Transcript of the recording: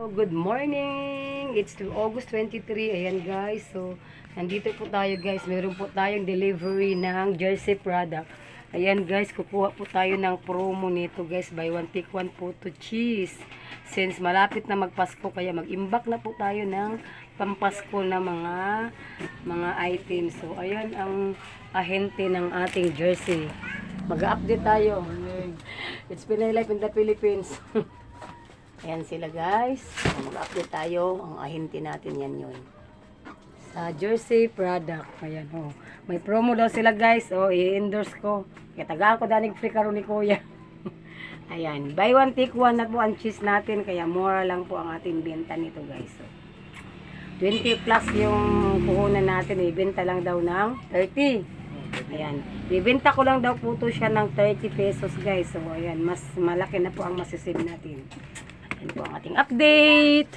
Good morning! It's August 23. Ayan guys. So, nandito po tayo guys. Meron po tayong delivery ng jersey product. Ayan guys. Kukuha po tayo ng promo nito guys. Buy one take one po to cheese. Since malapit na magpasko kaya mag-imbak na po tayo ng pampasko na mga items. So, ayan ang ahente ng ating jersey. Mag-update tayo. It's Pinay Life in the Philippines. Ayan sila guys. Mag-update tayo. Ang ahente natin yan yun. Sa jersey product. Ayan oh. May promo daw sila guys. Oh, i-endorse ko. Katagaan ko danig free karon ni Kuya. Ayan. Buy one take one na po ang cheese natin. Kaya mura lang po ang ating benta nito guys. So, 20 plus yung puhunan natin. Ibenta lang daw ng 30. Ayan. Bibenta ko lang daw po to siya ng 30 pesos guys. So ayan. Mas malaki na po ang masisave natin. Yan po ang ating update.